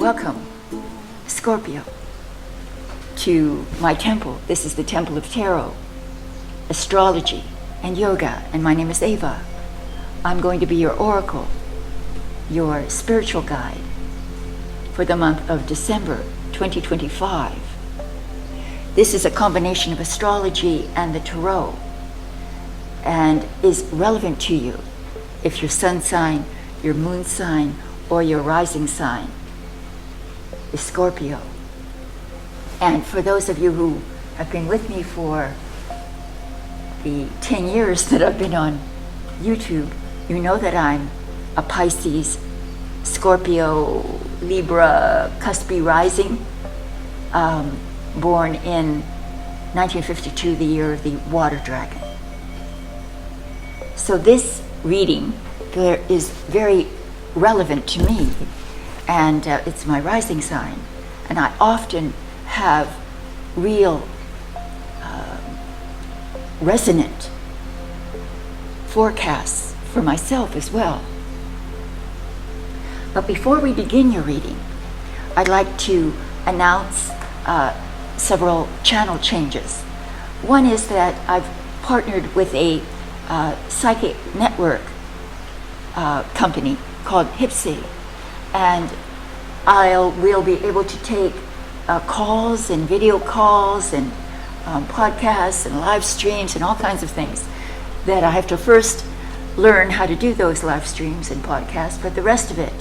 Welcome, Scorpio, to my temple. This is the Temple of Tarot, Astrology, and Yoga, and my name is Ava. I'm going to be your oracle, your spiritual guide for the month of December 2025. This is a combination of astrology and the tarot, and is relevant to you if your sun sign, your moon sign, or your rising sign is Scorpio. And for those of you who have been with me for the 10 years that I've been on YouTube, you know that I'm a Pisces, Scorpio, Libra, Cuspy rising, born in 1952, the year of the water dragon. So this reading is very relevant to me, and it's my rising sign, and I often have real resonant forecasts for myself as well. But before we begin your reading, I'd like to announce several channel changes. One is that I've partnered with a psychic network company called Hipsy, and we'll be able to take calls and video calls and podcasts and live streams and all kinds of things that I have to first learn how to do those live streams and podcasts, but the rest of it,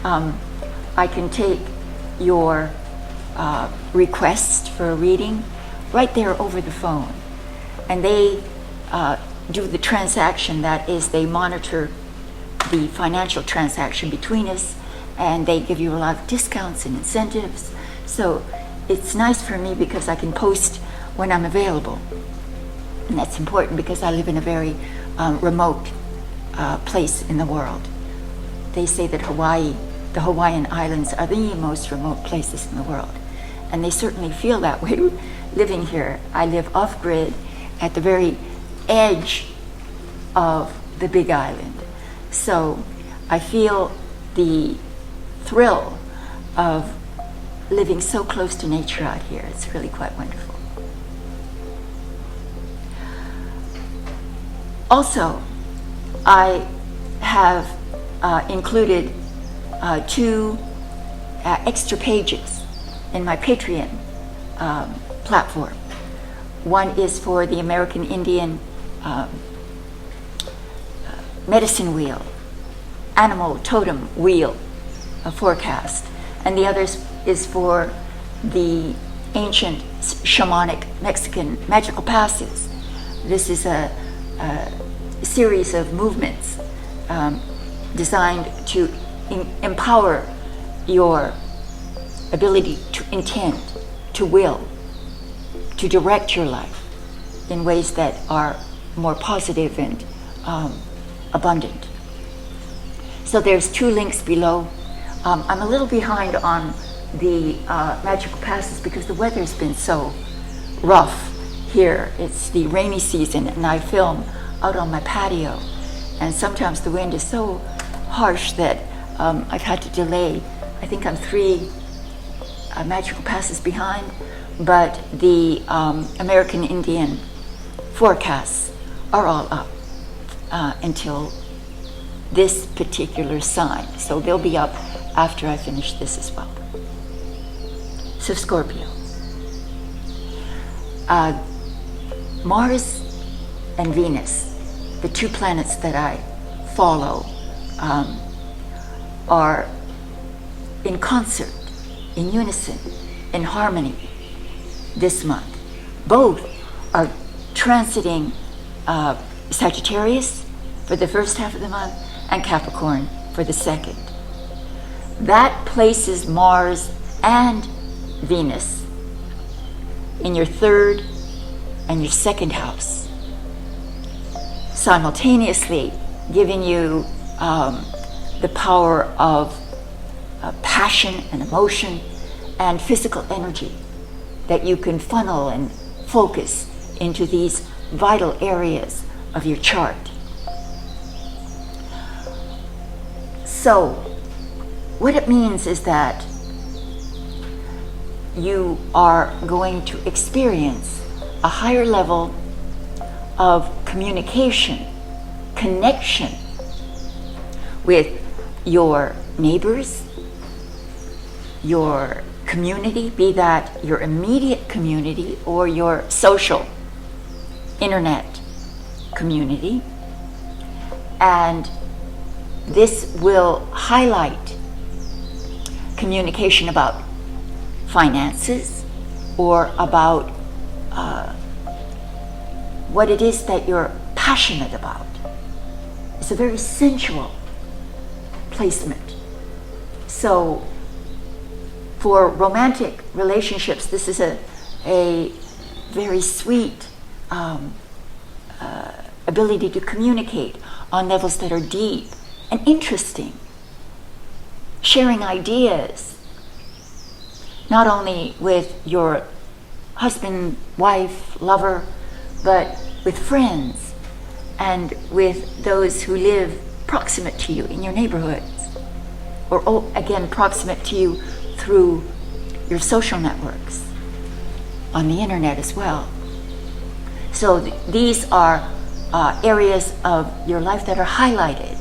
I can take your request for a reading right there over the phone. And they do the transaction, that is, they monitor the financial transaction between us, and they give you a lot of discounts and incentives. So it's nice for me because I can post when I'm available. And that's important because I live in a very remote place in the world. They say that the Hawaiian Islands are the most remote places in the world. And they certainly feel that way living here. I live off-grid at the very edge of the Big Island. So I feel the thrill of living so close to nature out here. It's really quite wonderful. Also, I have included 2 extra pages in my Patreon platform. One is for the American Indian medicine wheel, animal totem wheel forecast, and the other is for the ancient shamanic Mexican magical passes. This is a series of movements designed to empower your ability to intend, to will, to direct your life in ways that are more positive and abundant. So there's 2 links below. I'm a little behind on the magical passes because the weather's been so rough here. It's the rainy season, and I film out on my patio, and sometimes the wind is so harsh that I've had to delay. I think I'm 3 magical passes behind, but the American Indian forecasts are all up until this particular sign. So they'll be up after I finish this as well. So Scorpio. Mars and Venus, the 2 planets that I follow, are in concert, in unison, in harmony this month. Both are transiting Sagittarius for the first half of the month and Capricorn for the second. That places Mars and Venus in your 3rd and your 2nd house, simultaneously giving you the power of passion and emotion and physical energy that you can funnel and focus into these vital areas of your chart. So what it means is that you are going to experience a higher level of communication, connection with your neighbors, your community, be that your immediate community or your social internet community. And this will highlight communication about finances or about what it is that you're passionate about. It's a very sensual placement. So for romantic relationships, this is a very sweet ability to communicate on levels that are deep and interesting, sharing ideas, not only with your husband, wife, lover, but with friends and with those who live proximate to you in your neighborhoods, or again, proximate to you through your social networks on the internet as well. So these are areas of your life that are highlighted.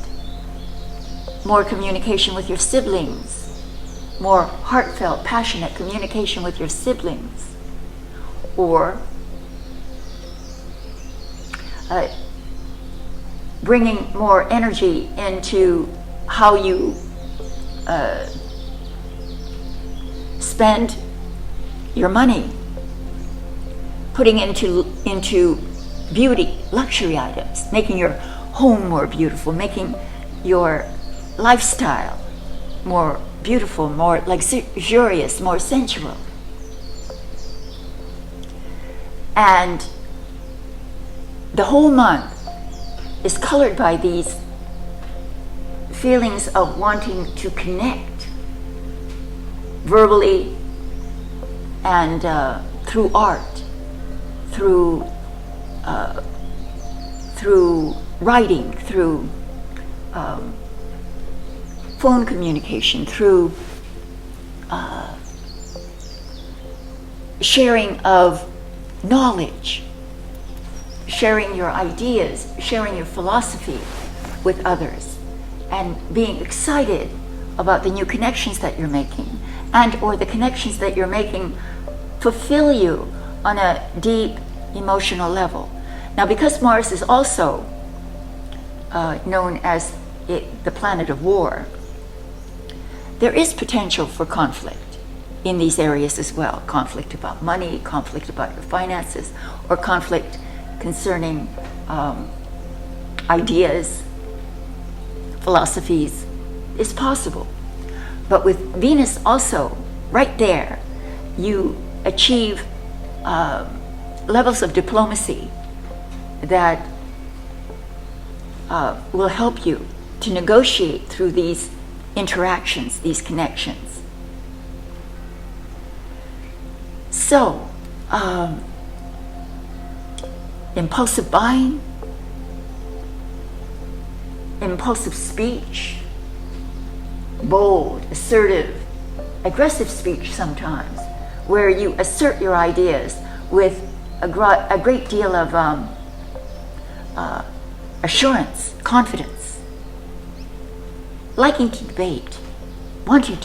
More communication with your siblings, more heartfelt, passionate communication with your siblings, or bringing more energy into how you spend your money, putting it into beauty, luxury items, making your home more beautiful, making your lifestyle more beautiful, more luxurious, more sensual. And the whole month is colored by these feelings of wanting to connect verbally and through art, through writing, through phone communication, through sharing of knowledge, sharing your ideas, sharing your philosophy with others, and being excited about the new connections that you're making, and or the connections that you're making fulfill you on a deep emotional level. Now, because Mars is also known as the planet of war, there is potential for conflict in these areas as well. Conflict about money, conflict about your finances, or conflict concerning ideas, philosophies is possible. But with Venus also right there, you achieve levels of diplomacy that will help you to negotiate through these interactions, these connections. So, impulsive buying, impulsive speech, bold, assertive, aggressive speech sometimes, where you assert your ideas with a great deal of assurance, confidence, liking to debate, wanting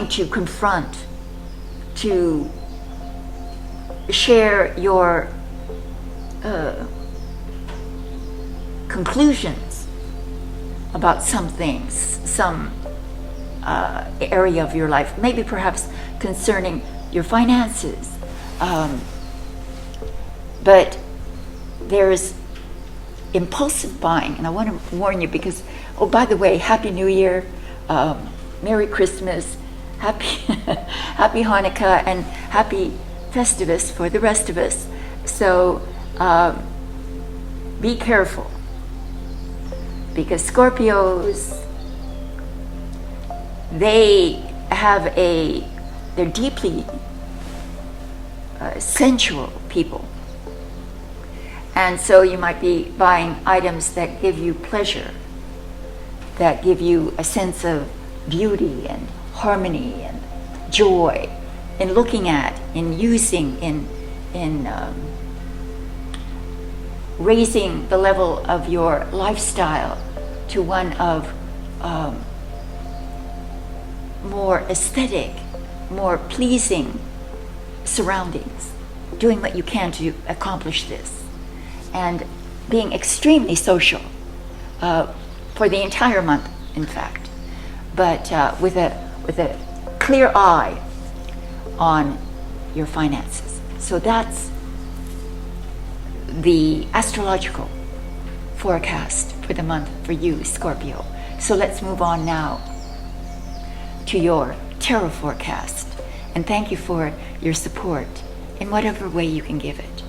to confront, to share your conclusions about some things, some area of your life, maybe perhaps concerning your finances. But there's impulsive buying, and I want to warn you because, oh, by the way, Happy New Year, Merry Christmas, Happy Hanukkah, and Happy Festivus for the rest of us. So be careful, because Scorpios, they're deeply sensual people. And so you might be buying items that give you pleasure, that give you a sense of beauty and harmony and joy, in looking at, in using, in raising the level of your lifestyle to one of more aesthetic, more pleasing surroundings, doing what you can to accomplish this, and being extremely social for the entire month, in fact, but with a clear eye on your finances. So that's the astrological forecast for the month for you, Scorpio. So let's move on now to your tarot forecast. And thank you for your support in whatever way you can give it.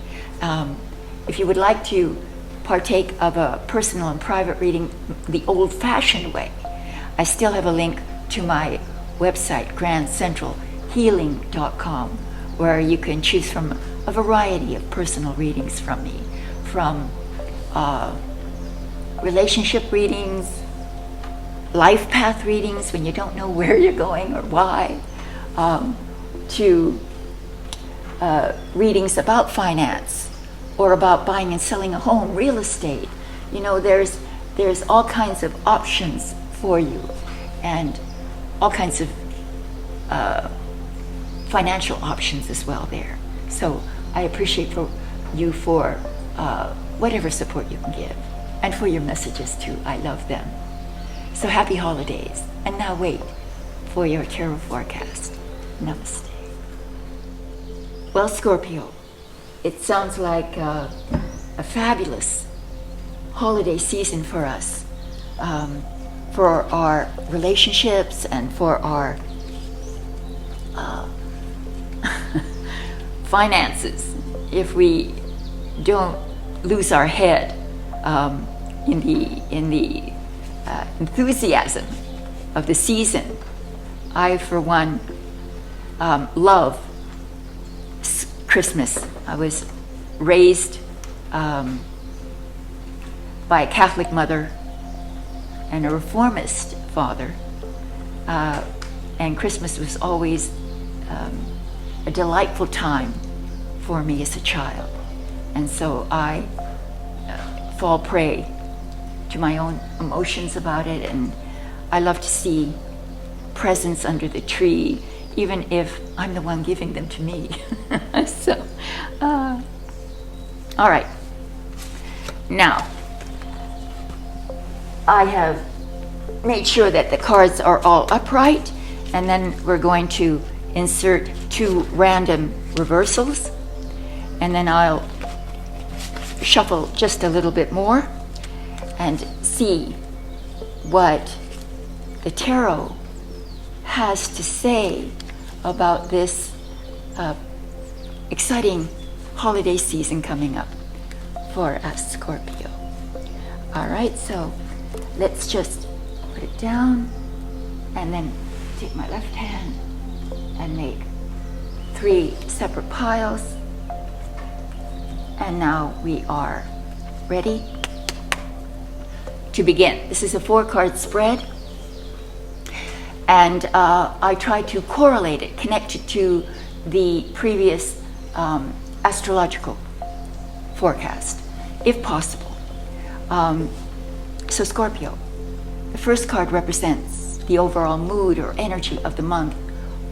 If you would like to partake of a personal and private reading the old-fashioned way, I still have a link to my website, grandcentralhealing.com, where you can choose from a variety of personal readings from me, from relationship readings, life path readings when you don't know where you're going or why, to readings about finance or about buying and selling a home, real estate. You know, there's all kinds of options for you, and all kinds of financial options as well there. So I appreciate you for whatever support you can give, and for your messages too. I love them. So happy holidays. And now wait for your tarot forecast. Namaste. Well, Scorpio, it sounds like a fabulous holiday season for us, for our relationships and for our finances, if we don't lose our head in the enthusiasm of the season. I, for one, love Christmas. I was raised by a Catholic mother and a reformist father, and Christmas was always a delightful time for me as a child. And so I fall prey to my own emotions about it, and I love to see presents under the tree, even if I'm the one giving them to me. So, all right. Now, I have made sure that the cards are all upright, and then we're going to insert 2 random reversals, and then I'll shuffle just a little bit more and see what the tarot has to say about this exciting holiday season coming up for us, Scorpio. All right, so let's just put it down and then take my left hand and make 3 separate piles. And now we are ready to begin. This is a 4-card spread, and I try to correlate it, connect it to the previous astrological forecast, if possible. So Scorpio, the first card represents the overall mood or energy of the month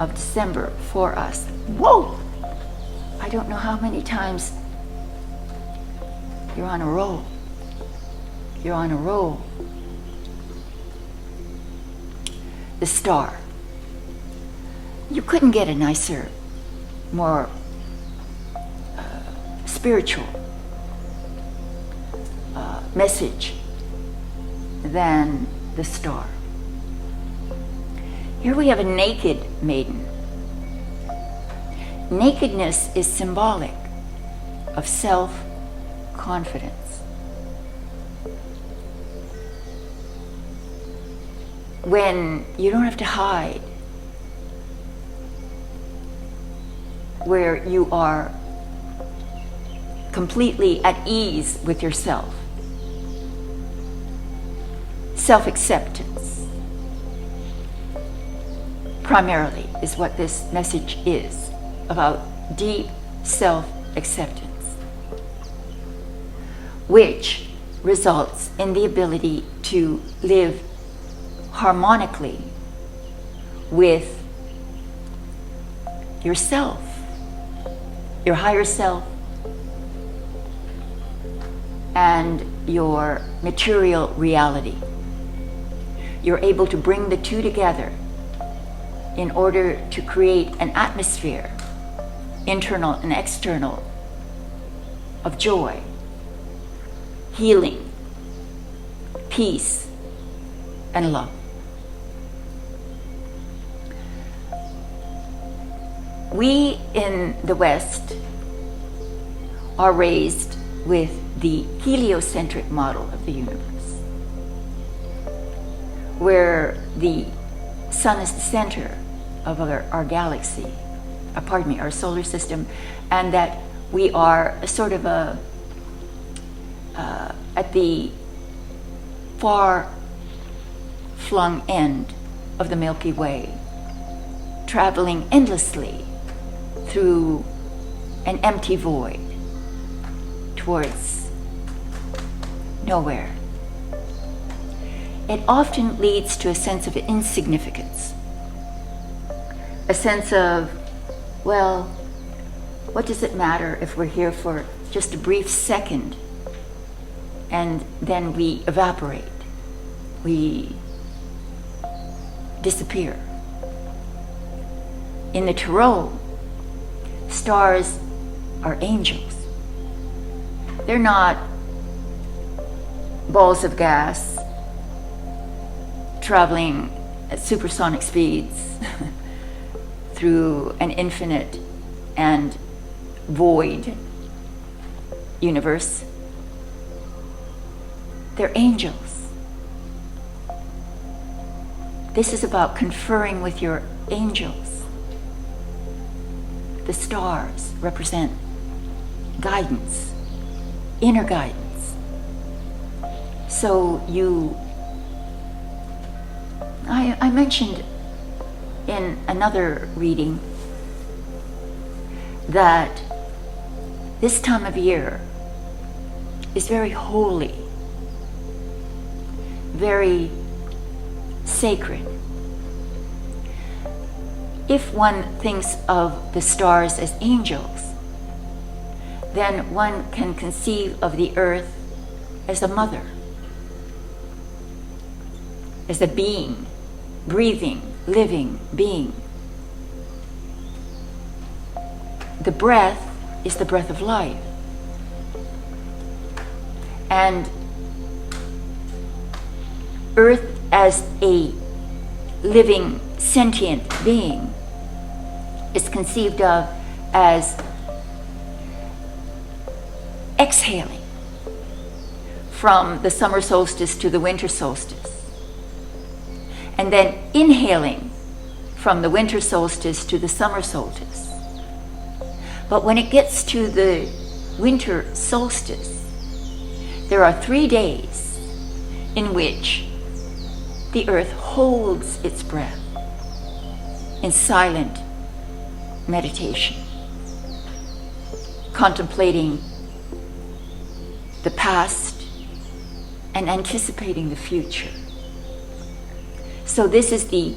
of December for us. Whoa! I don't know how many times. You're on a roll. You're on a roll. The Star. You couldn't get a nicer, more spiritual message than the Star. Here we have a naked maiden. Nakedness is symbolic of self-confidence. When you don't have to hide, where you are completely at ease with yourself. Self-acceptance. primarily is what this message is about deep self-acceptance, which results in the ability to live harmonically with yourself, your higher self, and your material reality. You're able to bring the two together in order to create an atmosphere, internal and external, of joy, healing, peace, and love. We in the West are raised with the heliocentric model of the universe, where the sun is the center of our galaxy, our solar system, and that we are a sort of at the far-flung end of the Milky Way, traveling endlessly through an empty void towards nowhere. It often leads to a sense of insignificance, a sense of, well, what does it matter if we're here for just a brief second and then we evaporate, we disappear. In the Tarot, stars are angels. They're not balls of gas traveling at supersonic speeds through an infinite and void universe. They're angels. This is about conferring with your angels. The stars represent guidance, inner guidance. So I mentioned in another reading that this time of year is very holy, very sacred. If one thinks of the stars as angels, then one can conceive of the earth as a mother, as a being, breathing, living being. The breath is the breath of life. And earth as a living, sentient being is conceived of as exhaling from the summer solstice to the winter solstice, and then inhaling from the winter solstice to the summer solstice. But when it gets to the winter solstice, there are 3 days in which the earth holds its breath in silent meditation, contemplating the past and anticipating the future. So this is the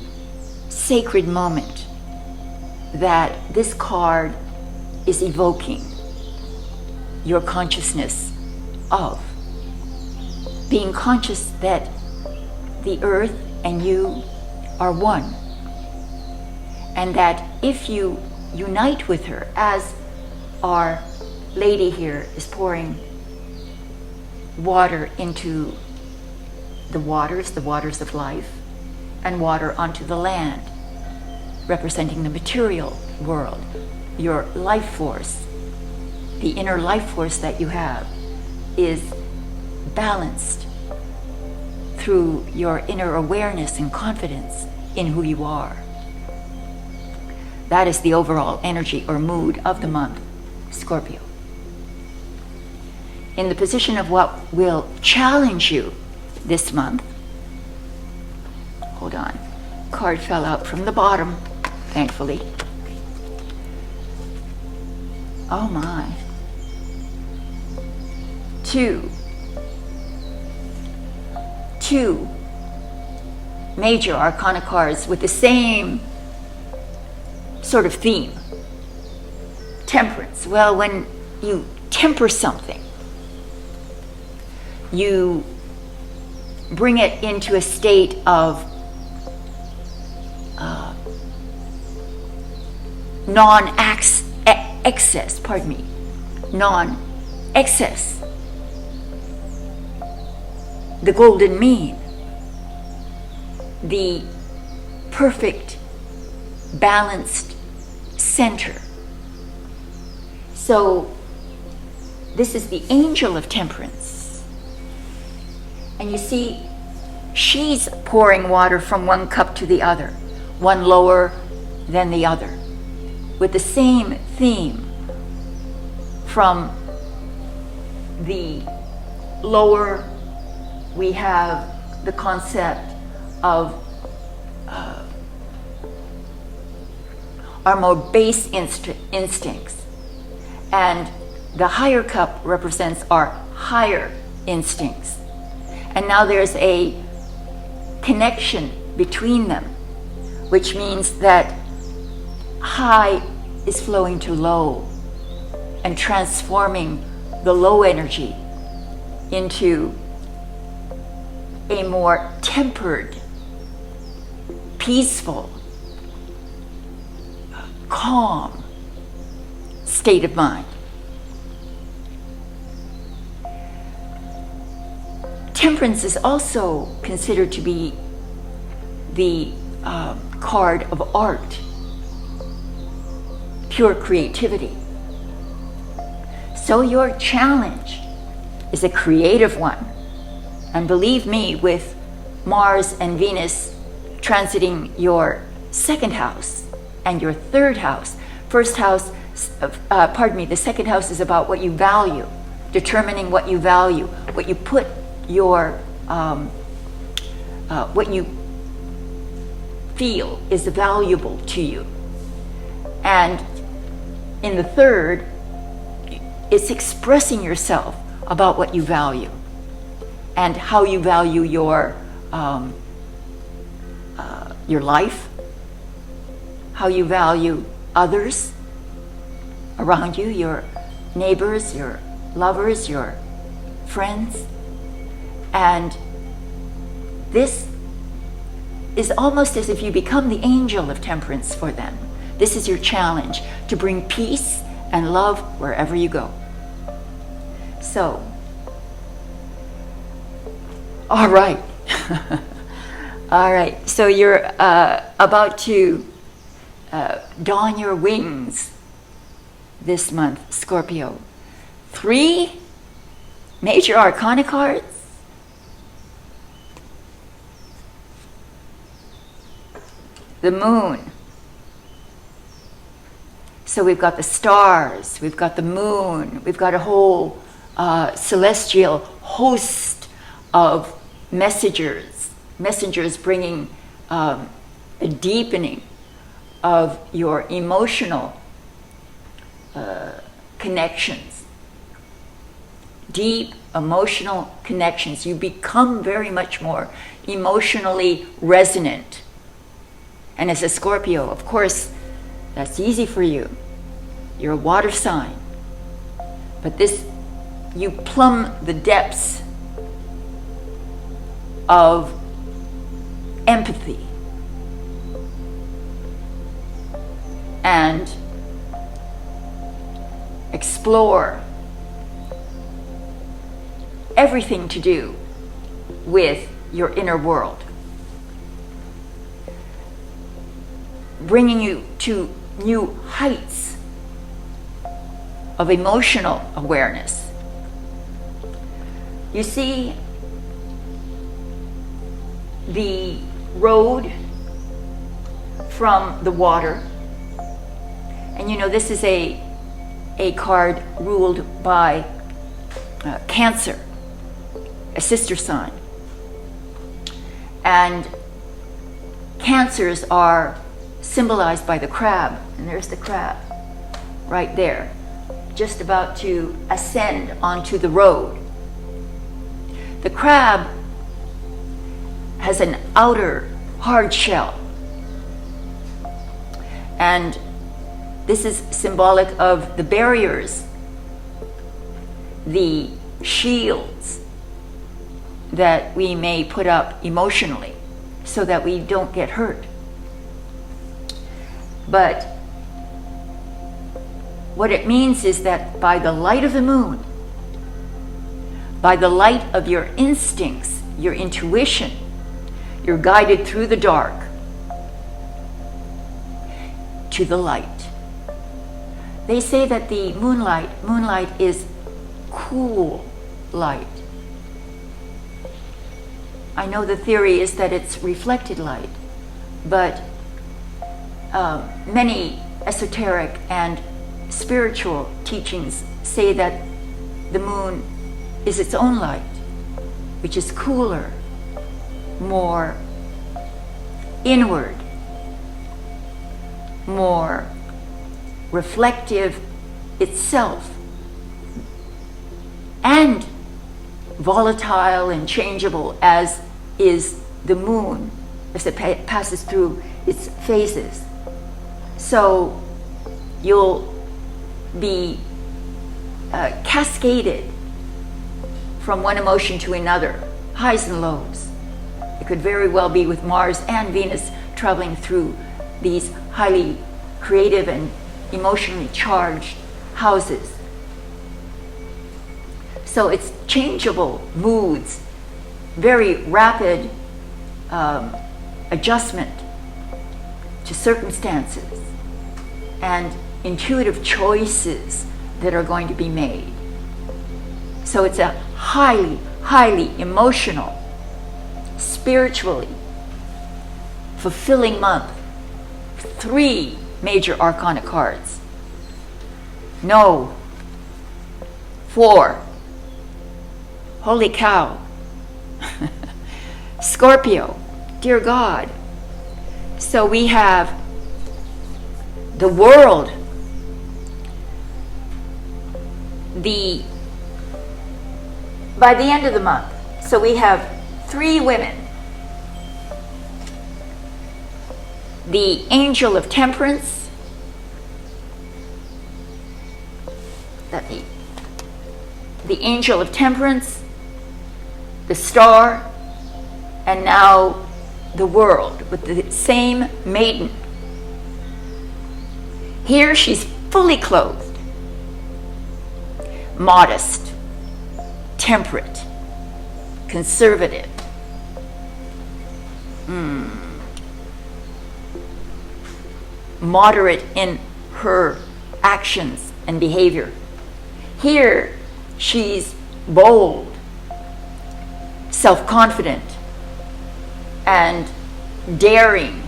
sacred moment that this card is evoking your consciousness of. Being conscious that the earth and you are one, and that if you unite with her, as our lady here is pouring water into the waters of life, and water onto the land, representing the material world, your life force, the inner life force that you have, is balanced through your inner awareness and confidence in who you are. That is the overall energy or mood of the month, Scorpio. In the position of what will challenge you this month, hold on, card fell out from the bottom, thankfully. Oh my. 2 major arcana cards with the same sort of theme. Temperance. Well, when you temper something, you bring it into a state of non-excess, non-excess. The golden mean, the perfect, balanced center. So this is the angel of temperance. And you see, she's pouring water from one cup to the other, one lower than the other, with the same theme. From the lower, we have the concept of our more base instincts. And the higher cup represents our higher instincts. And now there's a connection between them, which means that high is flowing to low and transforming the low energy into a more tempered, peaceful, calm state of mind. Temperance is also considered to be the card of art, pure creativity. So your challenge is a creative one. And believe me, with Mars and Venus transiting your second house and your third house, the second house is about what you value, determining what you value, what you put your, what you feel is valuable to you. And in the third, it's expressing yourself about what you value and how you value your life, how you value others around you, your neighbors, your lovers, your friends. And this is almost as if you become the angel of temperance for them. This is your challenge, to bring peace and love wherever you go. So, all right. All right, so you're about to don your wings this month, Scorpio. 3 major arcana cards. The moon. So we've got the stars, we've got the moon, we've got a whole celestial host of messengers bringing a deepening of your emotional connections. Deep emotional connections. You become very much more emotionally resonant. And as a Scorpio, of course, that's easy for you. You're a water sign. But this, you plumb the depths of empathy and explore everything to do with your inner world, bringing you to new heights of emotional awareness. You see, the road from the water, and you know this is a card ruled by Cancer, a sister sign. And Cancers are symbolized by the crab, and there's the crab right there, just about to ascend onto the road. The crab has an outer hard shell, and this is symbolic of the barriers, the shields that we may put up emotionally so that we don't get hurt. But what it means is that by the light of the moon, by the light of your instincts, your intuition, you're guided through the dark to the light. They say that the moonlight is cool light. I know the theory is that it's reflected light, but many esoteric and spiritual teachings say that the moon is its own light, which is cooler, more inward, more reflective itself, and volatile and changeable as is the moon as it passes through its phases. So you'll be cascaded from one emotion to another, highs and lows. It could very well be with Mars and Venus traveling through these highly creative and emotionally charged houses. So it's changeable moods, very rapid adjustment to circumstances, and intuitive choices that are going to be made. So it's a highly, highly emotional, spiritually fulfilling month. 3 major arcana cards. No. 4. Holy cow. Scorpio. Dear God. So we have the world, by the end of the month, so we have 3 women. The angel of temperance, the angel of temperance, the star, and now the world with the same maiden. Here she's fully clothed, modest, temperate, conservative. Moderate in her actions and behavior. Here she's bold, self-confident, and daring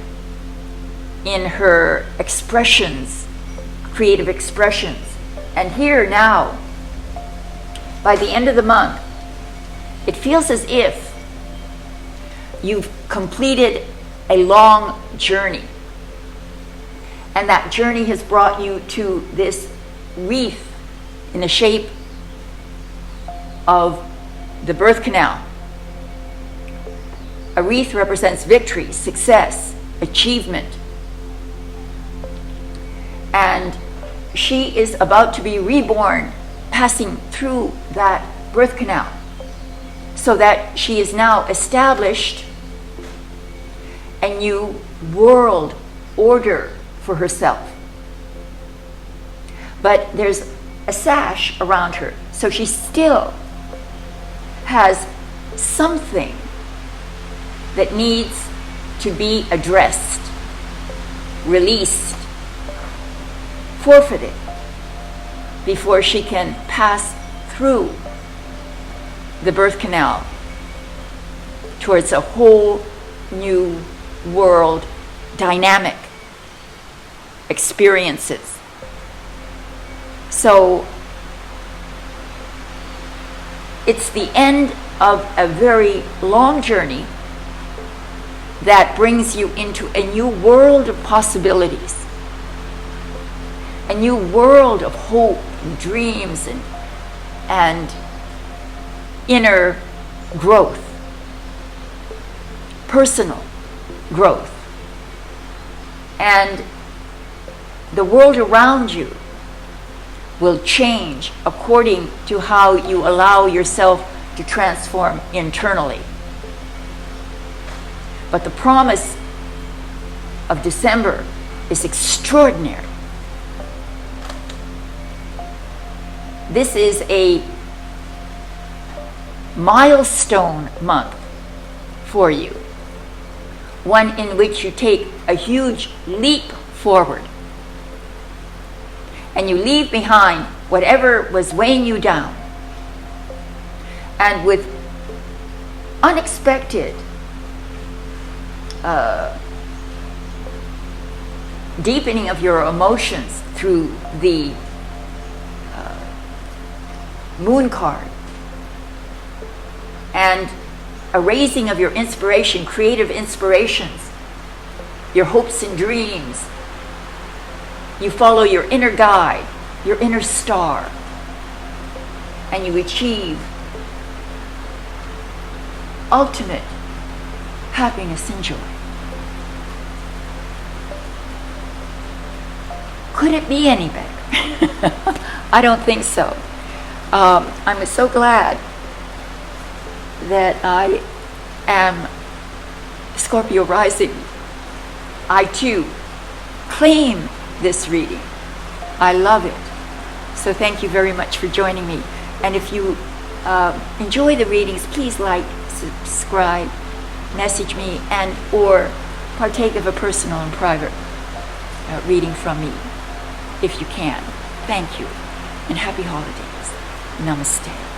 in her expressions, creative expressions. And here now, by the end of the month, it feels as if you've completed a long journey. And that journey has brought you to this wreath in the shape of the birth canal. A wreath represents victory, success, achievement. And she is about to be reborn, passing through that birth canal, so that she is now established a new world order for herself. But there's a sash around her, so she still has something that needs to be addressed, released, forfeited, before she can pass through the birth canal towards a whole new world dynamic experiences. So it's the end of a very long journey that brings you into a new world of possibilities, a new world of hope and dreams and inner growth, personal growth. And the world around you will change according to how you allow yourself to transform internally. But the promise of December is extraordinary. This is a milestone month for you, one in which you take a huge leap forward and you leave behind whatever was weighing you down, and with unexpected deepening of your emotions through the moon card, and a raising of your inspiration, creative inspirations, your hopes and dreams. You follow your inner guide, your inner star, and you achieve ultimate happiness and joy. Could it be any better? I don't think so. I'm so glad that I am Scorpio rising. I too claim this reading. I love it. So thank you very much for joining me. And if you enjoy the readings, please like, subscribe, message me, and or partake of a personal and private reading from me if you can. Thank you, and happy holidays. Namaste.